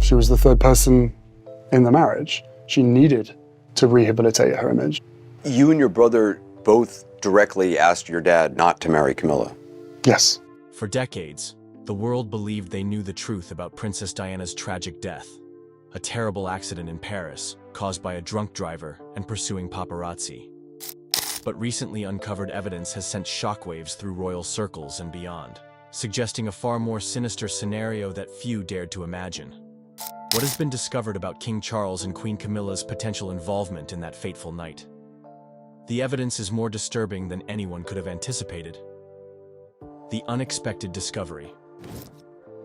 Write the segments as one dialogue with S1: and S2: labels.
S1: She was the third person in the marriage. She needed to rehabilitate her image.
S2: You and your brother both directly asked your dad not to marry Camilla.
S1: Yes.
S3: For decades, the world believed they knew the truth about Princess Diana's tragic death, a terrible accident in Paris caused by a drunk driver and pursuing paparazzi. But recently uncovered evidence has sent shockwaves through royal circles and beyond, suggesting a far more sinister scenario that few dared to imagine. What has been discovered about King Charles and Queen Camilla's potential involvement in that fateful night? The evidence is more disturbing than anyone could have anticipated. The unexpected discovery.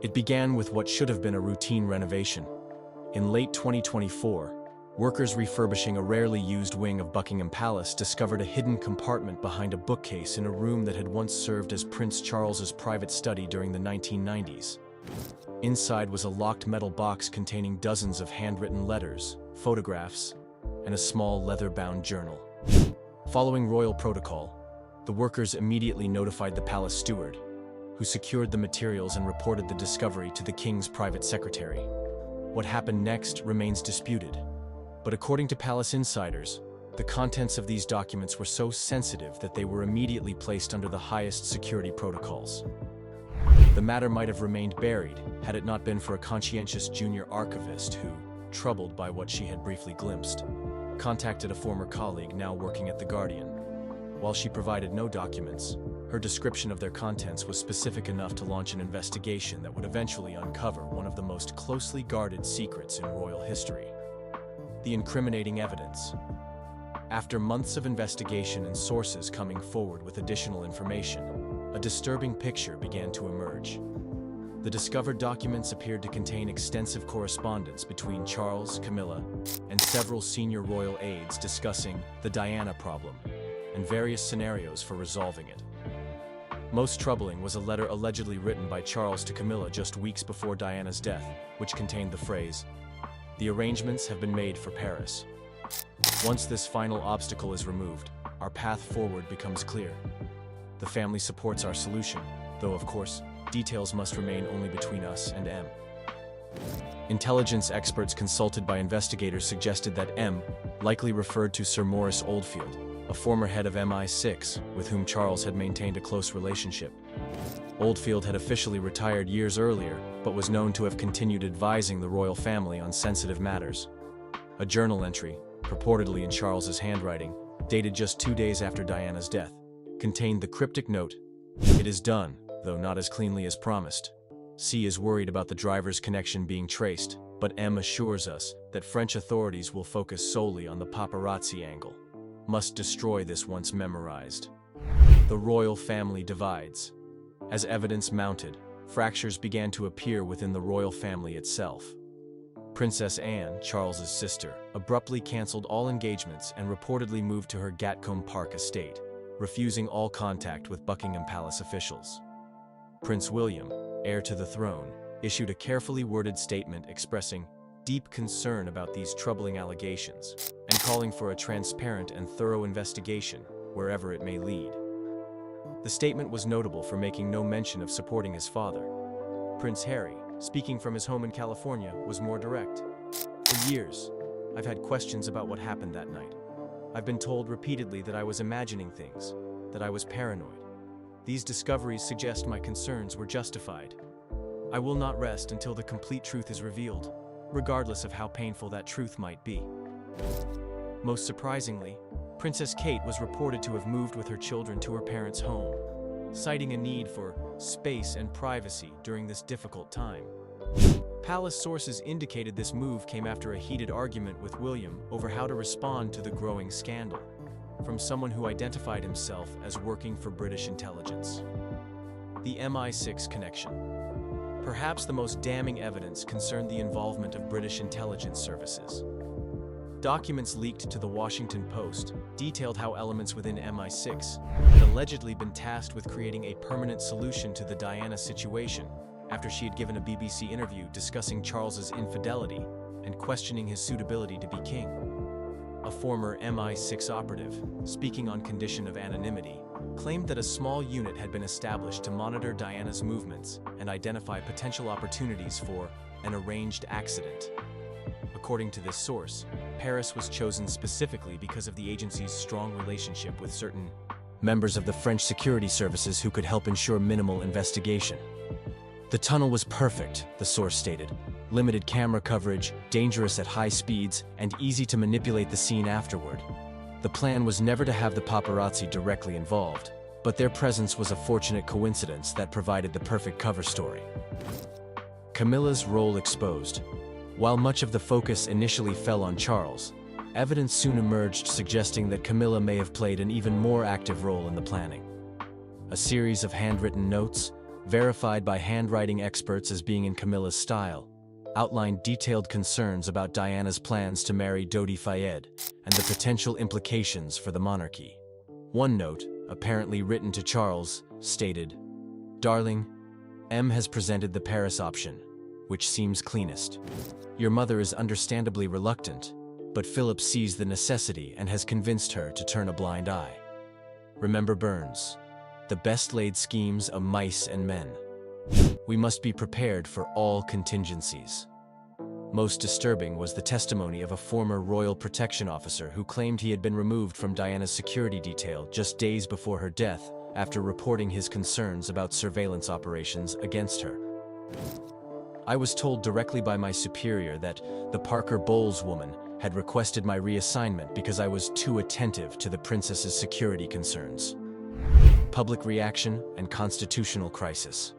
S3: It began with what should have been a routine renovation. In late 2024, workers refurbishing a rarely used wing of Buckingham Palace discovered a hidden compartment behind a bookcase in a room that had once served as Prince Charles's private study during the 1990s. Inside was a locked metal box containing dozens of handwritten letters, photographs, and a small leather-bound journal. Following royal protocol, the workers immediately notified the palace steward, who secured the materials and reported the discovery to the king's private secretary. What happened next remains disputed, but according to palace insiders, the contents of these documents were so sensitive that they were immediately placed under the highest security protocols. The matter might have remained buried had it not been for a conscientious junior archivist who, troubled by what she had briefly glimpsed, contacted a former colleague now working at The Guardian. While she provided no documents, her description of their contents was specific enough to launch an investigation that would eventually uncover one of the most closely guarded secrets in royal history: the incriminating evidence. After months of investigation and sources coming forward with additional information, a disturbing picture began to emerge. The discovered documents appeared to contain extensive correspondence between Charles, Camilla, and several senior royal aides discussing the Diana problem and various scenarios for resolving it. Most troubling was a letter allegedly written by Charles to Camilla just weeks before Diana's death, which contained the phrase, "The arrangements have been made for Paris." Once this final obstacle is removed, our path forward becomes clear. The family supports our solution, though of course, details must remain only between us and M. Intelligence experts consulted by investigators suggested that M likely referred to Sir Maurice Oldfield, a former head of MI6 with whom Charles had maintained a close relationship. Oldfield had officially retired years earlier, but was known to have continued advising the royal family on sensitive matters. A journal entry, purportedly in Charles's handwriting, dated just 2 days after Diana's death, contained the cryptic note, "It is done, though not as cleanly as promised. C is worried about the driver's connection being traced, but M assures us that French authorities will focus solely on the paparazzi angle. Must destroy this once memorized." The royal family divides. As evidence mounted, fractures began to appear within the royal family itself. Princess Anne, Charles's sister, abruptly cancelled all engagements and reportedly moved to her Gatcombe Park estate, refusing all contact with Buckingham Palace officials. Prince William, heir to the throne, issued a carefully worded statement expressing deep concern about these troubling allegations and calling for a transparent and thorough investigation, wherever it may lead. The statement was notable for making no mention of supporting his father. Prince Harry, speaking from his home in California, was more direct. "For years, I've had questions about what happened that night. I've been told repeatedly that I was imagining things, that I was paranoid. These discoveries suggest my concerns were justified. I will not rest until the complete truth is revealed, regardless of how painful that truth might be." Most surprisingly, Princess Kate was reported to have moved with her children to her parents' home, citing a need for space and privacy during this difficult time. Palace sources indicated this move came after a heated argument with William over how to respond to the growing scandal, from someone who identified himself as working for British intelligence. The MI6 connection. Perhaps the most damning evidence concerned the involvement of British intelligence services. Documents leaked to the Washington Post detailed how elements within MI6 had allegedly been tasked with creating a permanent solution to the Diana situation after she had given a BBC interview discussing Charles's infidelity and questioning his suitability to be king. A former MI6 operative, speaking on condition of anonymity, claimed that a small unit had been established to monitor Diana's movements and identify potential opportunities for an arranged accident. According to this source, Paris was chosen specifically because of the agency's strong relationship with certain members of the French security services who could help ensure minimal investigation. The tunnel was perfect, the source stated. Limited camera coverage, dangerous at high speeds, and easy to manipulate the scene afterward. The plan was never to have the paparazzi directly involved, but their presence was a fortunate coincidence that provided the perfect cover story. Camilla's role exposed. While much of the focus initially fell on Charles, evidence soon emerged suggesting that Camilla may have played an even more active role in the planning. A series of handwritten notes, verified by handwriting experts as being in Camilla's style, outlined detailed concerns about Diana's plans to marry Dodi Fayed and the potential implications for the monarchy. One note, apparently written to Charles, stated, "Darling, M has presented the Paris option, which seems cleanest. Your mother is understandably reluctant, but Philip sees the necessity and has convinced her to turn a blind eye. Remember Burns, the best laid schemes of mice and men. We must be prepared for all contingencies." Most disturbing was the testimony of a former royal protection officer who claimed he had been removed from Diana's security detail just days before her death after reporting his concerns about surveillance operations against her. "I was told directly by my superior that the Parker Bowles woman had requested my reassignment because I was too attentive to the princess's security concerns." Public reaction and constitutional crisis.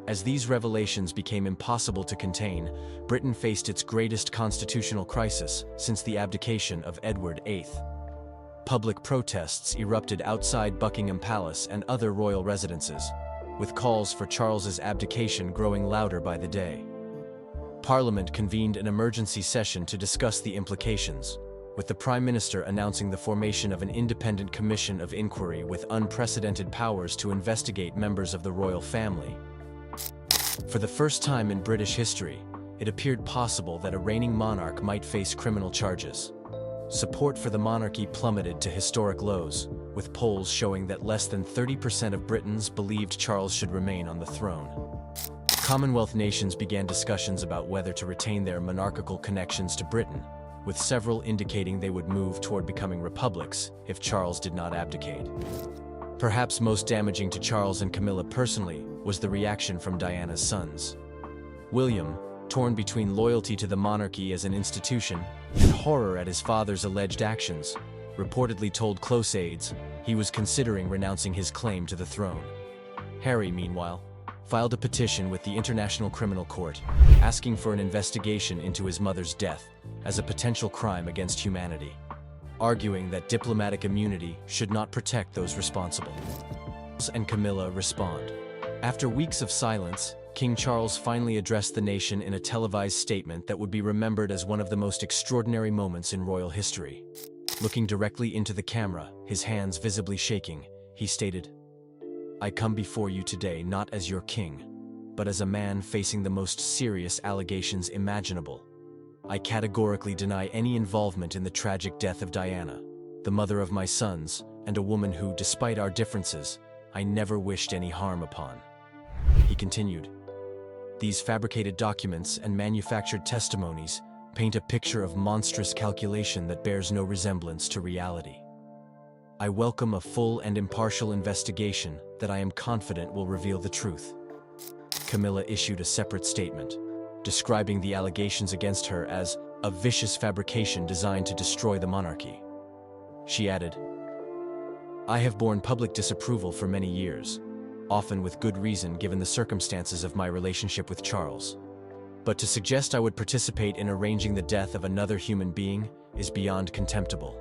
S3: As these revelations became impossible to contain, Britain faced its greatest constitutional crisis since the abdication of Edward VIII. Public protests erupted outside Buckingham Palace and other royal residences, with calls for Charles's abdication growing louder by the day. Parliament convened an emergency session to discuss the implications, with the Prime Minister announcing the formation of an independent commission of inquiry with unprecedented powers to investigate members of the royal family. For the first time in British history, it appeared possible that a reigning monarch might face criminal charges. Support for the monarchy plummeted to historic lows, with polls showing that less than 30% of Britons believed Charles should remain on the throne. Commonwealth nations began discussions about whether to retain their monarchical connections to Britain, with several indicating they would move toward becoming republics if Charles did not abdicate. Perhaps most damaging to Charles and Camilla personally was the reaction from Diana's sons. William, torn between loyalty to the monarchy as an institution and horror at his father's alleged actions, reportedly told close aides he was considering renouncing his claim to the throne. Harry, meanwhile, filed a petition with the International Criminal Court asking for an investigation into his mother's death as a potential crime against humanity, arguing that diplomatic immunity should not protect those responsible. Charles and Camilla respond. After weeks of silence, King Charles finally addressed the nation in a televised statement that would be remembered as one of the most extraordinary moments in royal history. Looking directly into the camera, his hands visibly shaking, he stated, "I come before you today not as your king, but as a man facing the most serious allegations imaginable. I categorically deny any involvement in the tragic death of Diana, the mother of my sons, and a woman who, despite our differences, I never wished any harm upon." He continued, "These fabricated documents and manufactured testimonies paint a picture of monstrous calculation that bears no resemblance to reality. I welcome a full and impartial investigation that I am confident will reveal the truth." Camilla issued a separate statement, describing the allegations against her as a vicious fabrication designed to destroy the monarchy. She added, "I have borne public disapproval for many years, often with good reason given the circumstances of my relationship with Charles. But to suggest I would participate in arranging the death of another human being is beyond contemptible."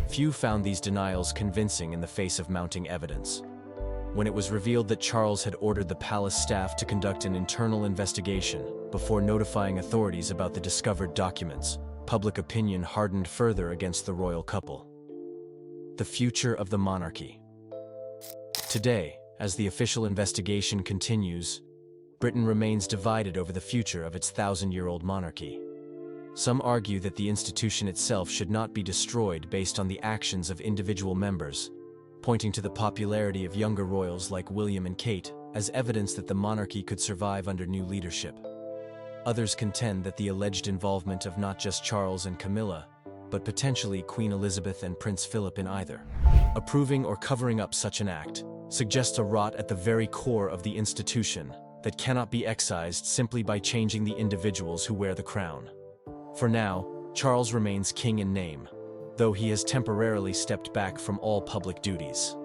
S3: Few found these denials convincing in the face of mounting evidence. When it was revealed that Charles had ordered the palace staff to conduct an internal investigation before notifying authorities about the discovered documents, public opinion hardened further against the royal couple. The future of the monarchy. Today, as the official investigation continues, Britain remains divided over the future of its 1,000-year-old monarchy. Some argue that the institution itself should not be destroyed based on the actions of individual members, pointing to the popularity of younger royals like William and Kate as evidence that the monarchy could survive under new leadership. Others contend that the alleged involvement of not just Charles and Camilla, but potentially Queen Elizabeth and Prince Philip in either. Approving or covering up such an act suggests a rot at the very core of the institution that cannot be excised simply by changing the individuals who wear the crown. For now, Charles remains king in name, though he has temporarily stepped back from all public duties.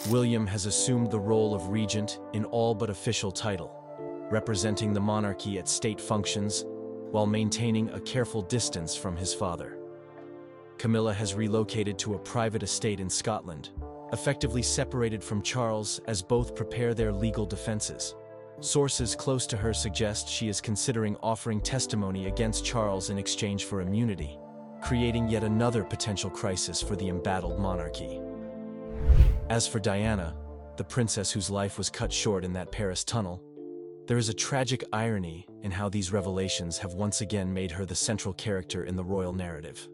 S3: William has assumed the role of regent in all but official title, representing the monarchy at state functions while maintaining a careful distance from his father. Camilla has relocated to a private estate in Scotland, effectively separated from Charles as both prepare their legal defenses. Sources close to her suggest she is considering offering testimony against Charles in exchange for immunity, creating yet another potential crisis for the embattled monarchy. As for Diana, the princess whose life was cut short in that Paris tunnel, there is a tragic irony in how these revelations have once again made her the central character in the royal narrative.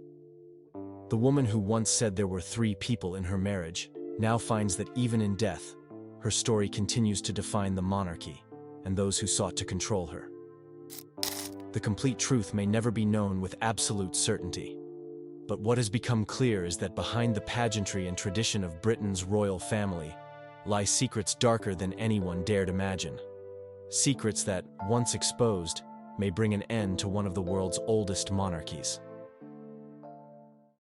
S3: The woman who once said there were 3 people in her marriage now finds that even in death, her story continues to define the monarchy and those who sought to control her. The complete truth may never be known with absolute certainty, but what has become clear is that behind the pageantry and tradition of Britain's royal family lie secrets darker than anyone dared imagine. Secrets that, once exposed, may bring an end to one of the world's oldest monarchies.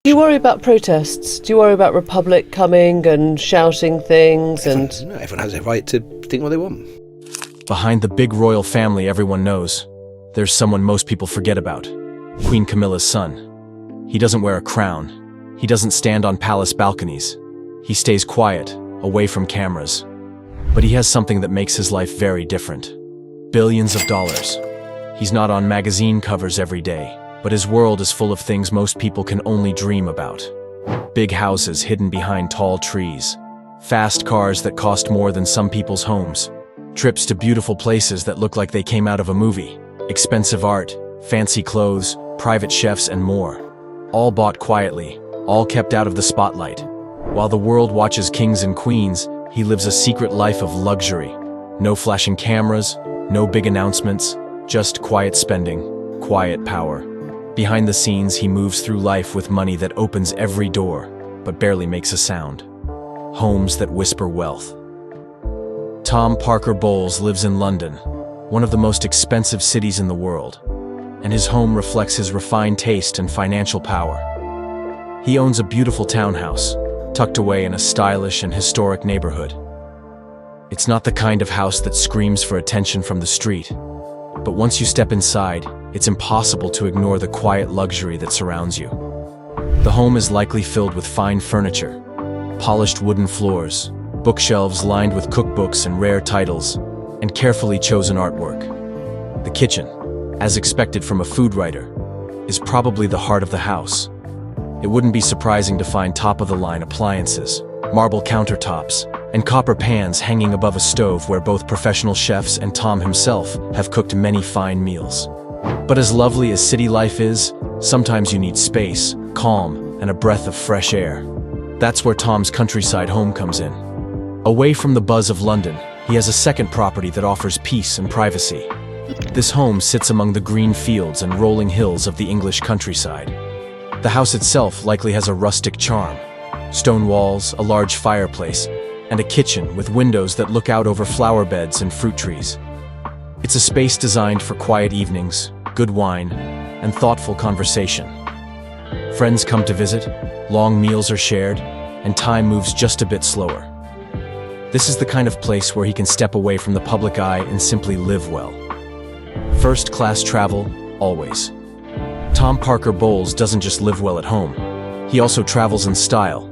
S4: Do you worry about protests? Do you worry about Republic coming and shouting things and...
S5: No, everyone has a right to think what they want.
S3: Behind the big royal family everyone knows, there's someone most people forget about. Queen Camilla's son. He doesn't wear a crown. He doesn't stand on palace balconies. He stays quiet, away from cameras. But he has something that makes his life very different. Billions of dollars. He's not on magazine covers every day, but his world is full of things most people can only dream about. Big houses hidden behind tall trees. Fast cars that cost more than some people's homes. Trips to beautiful places that look like they came out of a movie. Expensive art, fancy clothes, private chefs, and more. All bought quietly, all kept out of the spotlight. While the world watches kings and queens, he lives a secret life of luxury. No flashing cameras, no big announcements, just quiet spending, quiet power. Behind the scenes, he moves through life with money that opens every door, but barely makes a sound. Homes that whisper wealth. Tom Parker Bowles lives in London, one of the most expensive cities in the world, and his home reflects his refined taste and financial power. He owns a beautiful townhouse, tucked away in a stylish and historic neighborhood. It's not the kind of house that screams for attention from the street, but once you step inside, it's impossible to ignore the quiet luxury that surrounds you. The home is likely filled with fine furniture, polished wooden floors, bookshelves lined with cookbooks and rare titles, and carefully chosen artwork. The kitchen, as expected from a food writer, is probably the heart of the house. It wouldn't be surprising to find top-of-the-line appliances, marble countertops, and copper pans hanging above a stove where both professional chefs and Tom himself have cooked many fine meals. But as lovely as city life is, sometimes you need space, calm, and a breath of fresh air. That's where Tom's countryside home comes in. Away from the buzz of London, he has a second property that offers peace and privacy. This home sits among the green fields and rolling hills of the English countryside. The house itself likely has a rustic charm. Stone walls, a large fireplace, and a kitchen with windows that look out over flower beds and fruit trees. It's a space designed for quiet evenings, good wine, and thoughtful conversation. Friends come to visit, long meals are shared, and time moves just a bit slower. This is the kind of place where he can step away from the public eye and simply live well. First-class travel, always. Tom Parker Bowles doesn't just live well at home. He also travels in style.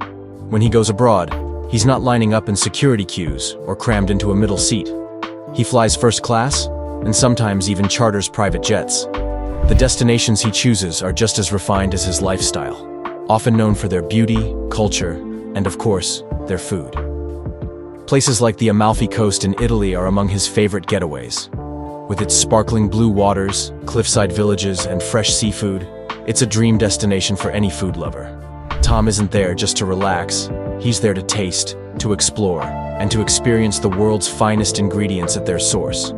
S3: When he goes abroad, he's not lining up in security queues or crammed into a middle seat. He flies first class, and sometimes even charters private jets. The destinations he chooses are just as refined as his lifestyle, often known for their beauty, culture, and of course, their food. Places like the Amalfi Coast in Italy are among his favorite getaways. With its sparkling blue waters, cliffside villages, and fresh seafood, it's a dream destination for any food lover. Tom isn't there just to relax. He's there to taste, to explore, and to experience the world's finest ingredients at their source.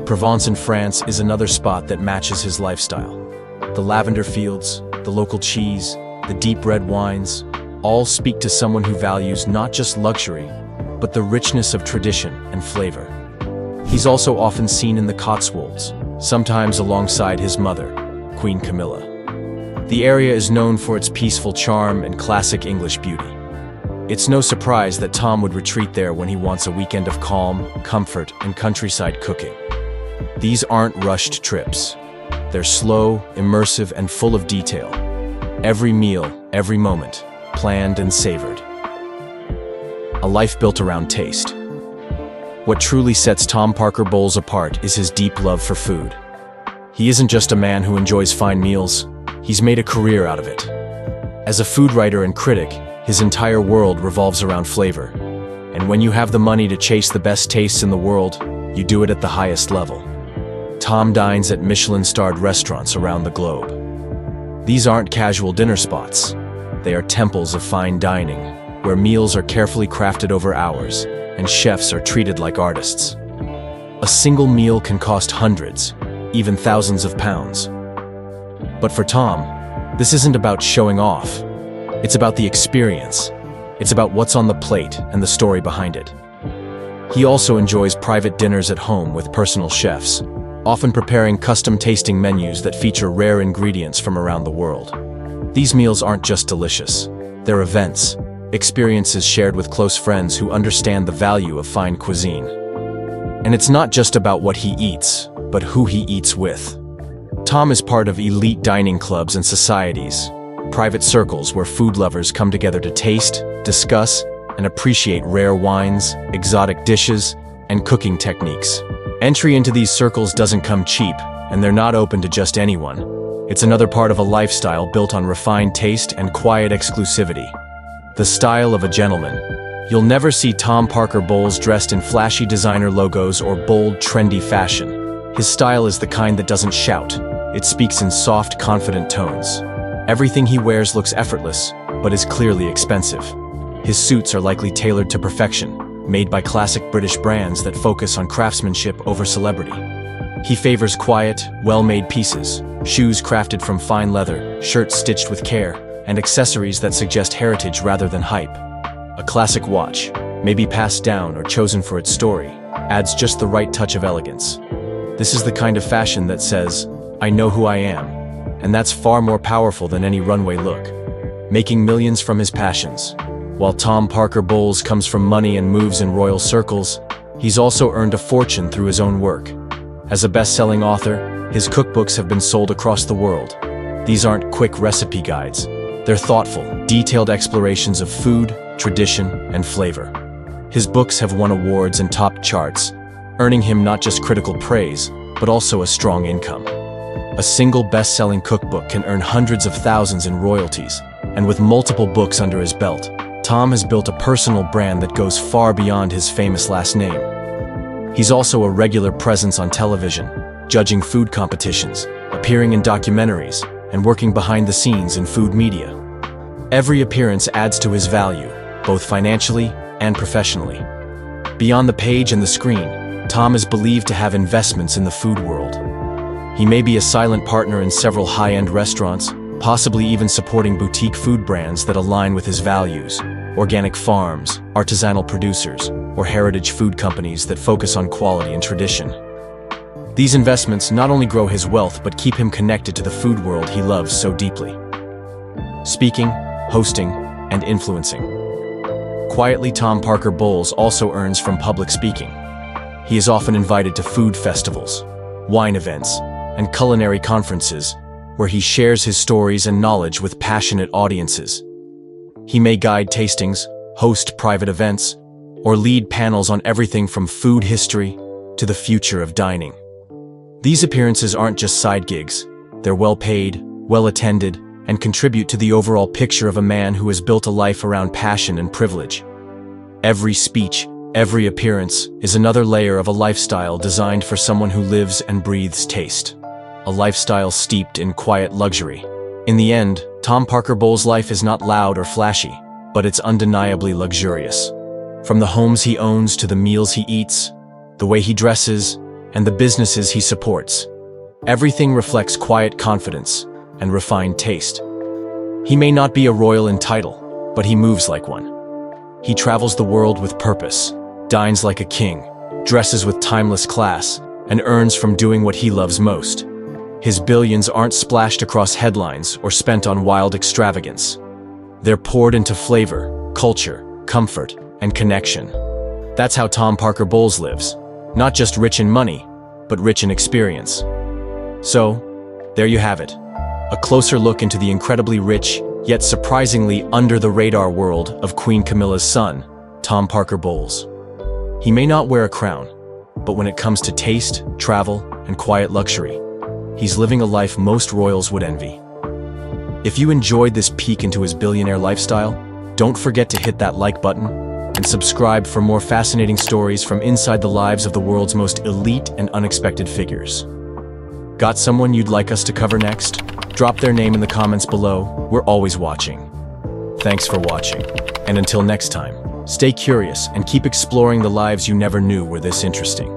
S3: Provence in France is another spot that matches his lifestyle. The lavender fields, the local cheese, the deep red wines, all speak to someone who values not just luxury, but the richness of tradition and flavor. He's also often seen in the Cotswolds, sometimes alongside his mother, Queen Camilla. The area is known for its peaceful charm and classic English beauty. It's no surprise that Tom would retreat there when he wants a weekend of calm, comfort, and countryside cooking. These aren't rushed trips. They're slow, immersive, and full of detail. Every meal, every moment, planned and savored. A life built around taste. What truly sets Tom Parker Bowles apart is his deep love for food. He isn't just a man who enjoys fine meals, he's made a career out of it. As a food writer and critic, his entire world revolves around flavor. And when you have the money to chase the best tastes in the world, you do it at the highest level. Tom dines at Michelin-starred restaurants around the globe. These aren't casual dinner spots. They are temples of fine dining, where meals are carefully crafted over hours, and chefs are treated like artists. A single meal can cost hundreds, even thousands of pounds. But for Tom, this isn't about showing off. It's about the experience. It's about what's on the plate and the story behind it. He also enjoys private dinners at home with personal chefs, often preparing custom tasting menus that feature rare ingredients from around the world. These meals aren't just delicious. They're events, experiences shared with close friends who understand the value of fine cuisine. And it's not just about what he eats, but who he eats with. Tom is part of elite dining clubs and societies, private circles where food lovers come together to taste, discuss, and appreciate rare wines, exotic dishes, and cooking techniques. Entry into these circles doesn't come cheap, and they're not open to just anyone. It's another part of a lifestyle built on refined taste and quiet exclusivity. The style of a gentleman. You'll never see Tom Parker Bowles dressed in flashy designer logos or bold, trendy fashion. His style is the kind that doesn't shout. It speaks in soft, confident tones. Everything he wears looks effortless, but is clearly expensive. His suits are likely tailored to perfection, made by classic British brands that focus on craftsmanship over celebrity. He favors quiet, well-made pieces, shoes crafted from fine leather, shirts stitched with care, and accessories that suggest heritage rather than hype. A classic watch, maybe passed down or chosen for its story, adds just the right touch of elegance. This is the kind of fashion that says, "I know who I am," and that's far more powerful than any runway look. Making millions from his passions. While Tom Parker Bowles comes from money and moves in royal circles, he's also earned a fortune through his own work. As a best-selling author, his cookbooks have been sold across the world. These aren't quick recipe guides. They're thoughtful, detailed explorations of food, tradition, and flavor. His books have won awards and topped charts, earning him not just critical praise, but also a strong income. A single best-selling cookbook can earn hundreds of thousands in royalties, and with multiple books under his belt, Tom has built a personal brand that goes far beyond his famous last name. He's also a regular presence on television, judging food competitions, appearing in documentaries, and working behind the scenes in food media. Every appearance adds to his value, both financially and professionally. Beyond the page and the screen, Tom is believed to have investments in the food world. He may be a silent partner in several high-end restaurants, possibly even supporting boutique food brands that align with his values, organic farms, artisanal producers, or heritage food companies that focus on quality and tradition. These investments not only grow his wealth but keep him connected to the food world he loves so deeply. Speaking, hosting, and influencing. Quietly, Tom Parker Bowles also earns from public speaking. He is often invited to food festivals, wine events, and culinary conferences, where he shares his stories and knowledge with passionate audiences. He may guide tastings, host private events, or lead panels on everything from food history to the future of dining. These appearances aren't just side gigs. They're well-paid, well-attended, and contribute to the overall picture of a man who has built a life around passion and privilege. Every speech, every appearance is another layer of a lifestyle designed for someone who lives and breathes taste. A lifestyle steeped in quiet luxury. In the end, Tom Parker Bowles' life is not loud or flashy, but it's undeniably luxurious. From the homes he owns to the meals he eats, the way he dresses, and the businesses he supports. Everything reflects quiet confidence and refined taste. He may not be a royal in title, but he moves like one. He travels the world with purpose, dines like a king, dresses with timeless class, and earns from doing what he loves most. His billions aren't splashed across headlines or spent on wild extravagance. They're poured into flavor, culture, comfort, and connection. That's how Tom Parker Bowles lives. Not just rich in money, but rich in experience. So, there you have it. A closer look into the incredibly rich, yet surprisingly under-the-radar world of Queen Camilla's son, Tom Parker Bowles. He may not wear a crown, but when it comes to taste, travel, and quiet luxury, he's living a life most royals would envy. If you enjoyed this peek into his billionaire lifestyle, don't forget to hit that like button and subscribe for more fascinating stories from inside the lives of the world's most elite and unexpected figures. Got someone you'd like us to cover next? Drop their name in the comments below. We're always watching. Thanks for watching. And until next time, stay curious and keep exploring the lives you never knew were this interesting.